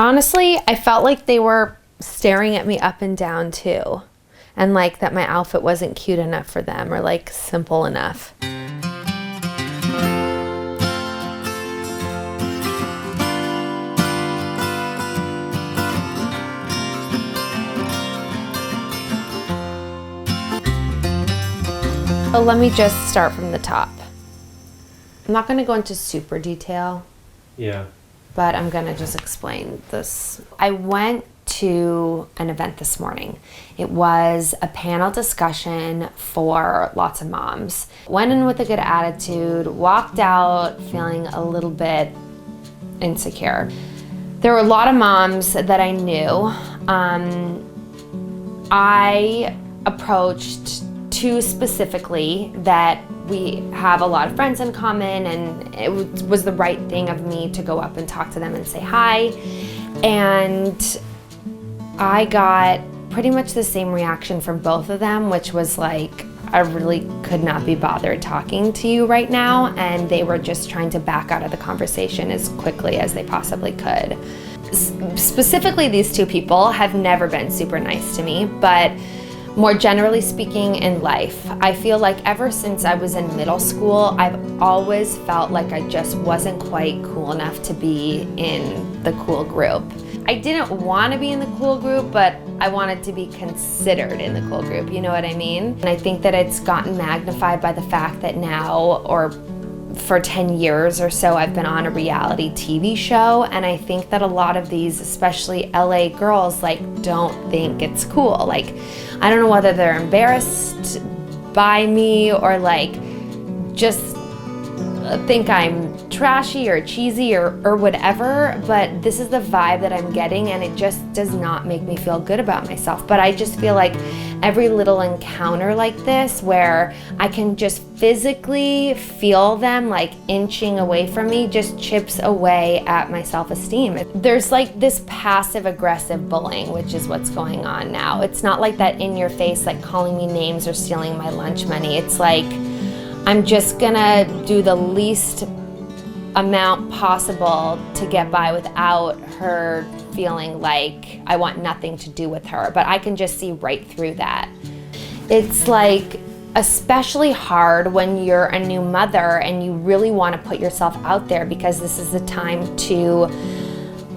Honestly, I felt like they were staring at me up and down too. And like that my outfit wasn't cute enough for them or like simple enough. Let me just start from the top. I'm not going to go into super detail. Yeah. But I'm going to just explain this. I went to an event this morning. It was a panel discussion for lots of moms. Went in with a good attitude, walked out feeling a little bit insecure. There were a lot of moms that I knew. I approached two specifically that we have a lot of friends in common, and it was the right thing of me to go up and talk to them and say hi. And I got pretty much the same reaction from both of them, which was like, I really could not be bothered talking to you right now. And they were just trying to back out of the conversation as quickly as they possibly could. Specifically, these two people have never been super nice to me, but more generally speaking in life, I feel like ever since I was in middle school, I've always felt like I just wasn't quite cool enough to be in the cool group. I didn't want to be in the cool group, but I wanted to be considered in the cool group, you know what I mean? And I think that it's gotten magnified by the fact that now, or for 10 years or so, I've been on a reality TV show, and I think that a lot of these, especially LA girls, like don't think it's cool. Like, I don't know whether they're embarrassed by me or like just think I'm trashy or cheesy or whatever, but this is the vibe that I'm getting, and it just does not make me feel good about myself. But I just feel like every little encounter like this where I can just physically feel them like inching away from me just chips away at my self-esteem. There's like this passive aggressive bullying, which is what's going on now. It's not like that in your face, like calling me names or stealing my lunch money. It's like, I'm just gonna do the least amount possible to get by without her feeling like I want nothing to do with her, but I can just see right through that. It's like especially hard when you're a new mother and you really want to put yourself out there, because this is the time to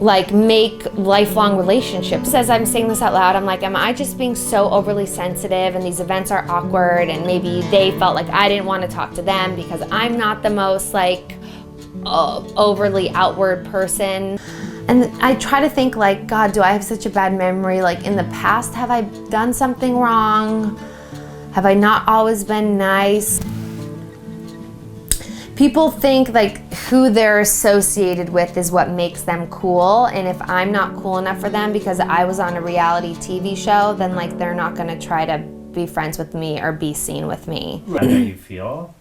like make lifelong relationships. As I'm saying this out loud, I'm like, am I just being so overly sensitive and these events are awkward, and maybe they felt like I didn't want to talk to them because I'm not the most like overly outward person. And I try to think like, God, do I have such a bad memory? Like in the past, have I done something wrong? Have I not always been nice? People think like who they're associated with is what makes them cool. And if I'm not cool enough for them because I was on a reality TV show, then like they're not gonna try to be friends with me or be seen with me. How do you feel?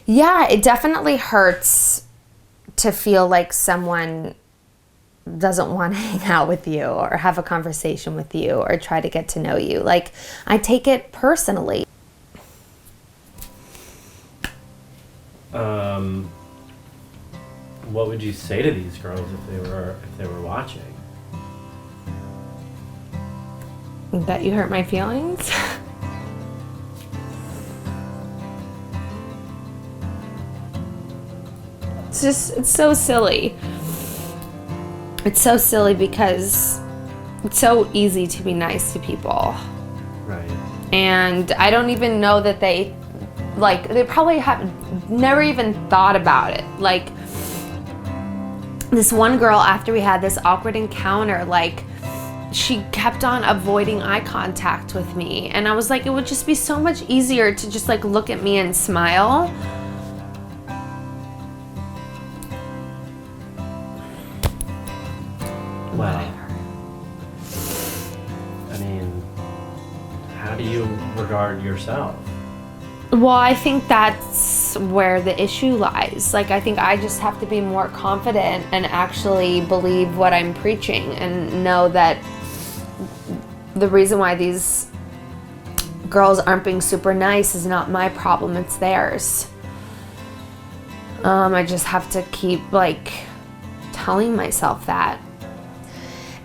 Yeah, it definitely hurts to feel like someone doesn't want to hang out with you or have a conversation with you or try to get to know you. Like, I take it personally. What would you say to these girls if they were watching? That you hurt my feelings? It's so silly. It's so silly because it's so easy to be nice to people. Right. And I don't even know that they probably have never even thought about it. Like, this one girl, after we had this awkward encounter, like, she kept on avoiding eye contact with me. And I was like, it would just be so much easier to just like look at me and smile. Well, I mean, how do you regard yourself? Well, I think that's where the issue lies. Like, I think I just have to be more confident and actually believe what I'm preaching and know that the reason why these girls aren't being super nice is not my problem, it's theirs. I just have to keep like telling myself that.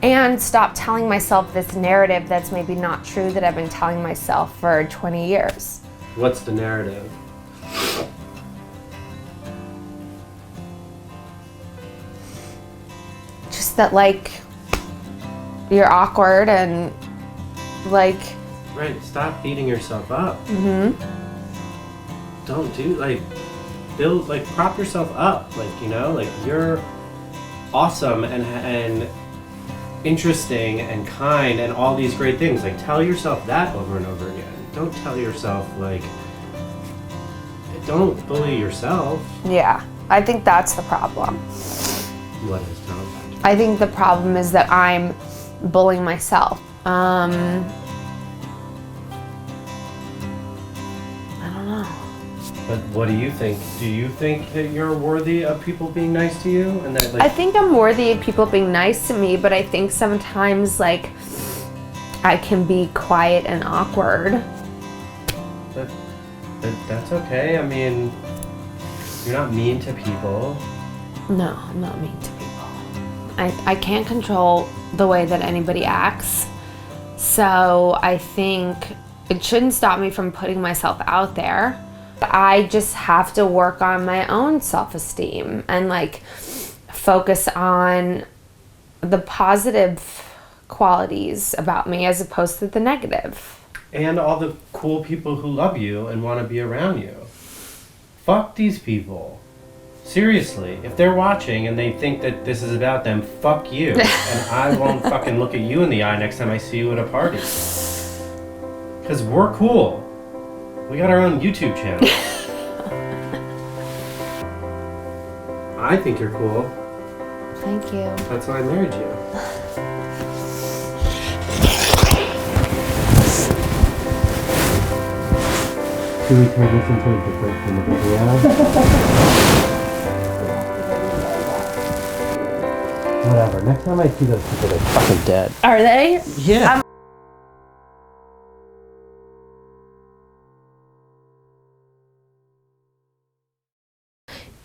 and stop telling myself this narrative that's maybe not true that I've been telling myself for 20 years. What's the narrative? Just that, like, you're awkward and, like... Right, stop beating yourself up. Don't do, like, build, like, prop yourself up. Like, you know, like, you're awesome and interesting and kind and all these great things. Like, tell yourself that over and over again. Don't tell yourself, like, don't bully yourself. Yeah, I think that's the problem. What is Tom? I think the problem is that I'm bullying myself. I don't know. But what do you think? Do you think that you're worthy of people being nice to you? And that, like, I think I'm worthy of people being nice to me, but I think sometimes, like, I can be quiet and awkward. that's okay. I mean, you're not mean to people. No, I'm not mean to people. I can't control the way that anybody acts. So I think it shouldn't stop me from putting myself out there. I just have to work on my own self-esteem and, like, focus on the positive qualities about me as opposed to the negative. And all the cool people who love you and want to be around you. Fuck these people. Seriously, if they're watching and they think that this is about them, fuck you. And I won't fucking look at you in the eye next time I see you at a party. Because we're cool. We got our own YouTube channel. I think you're cool. Thank you. That's why I married you. Should we turn this into a different kind of video? Whatever. Next time I see those people, they're fucking dead. Are they? Yeah.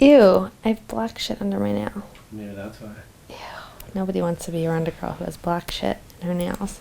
Ew, I have black shit under my nail. Yeah, that's why. Ew, nobody wants to be around a girl who has black shit in her nails.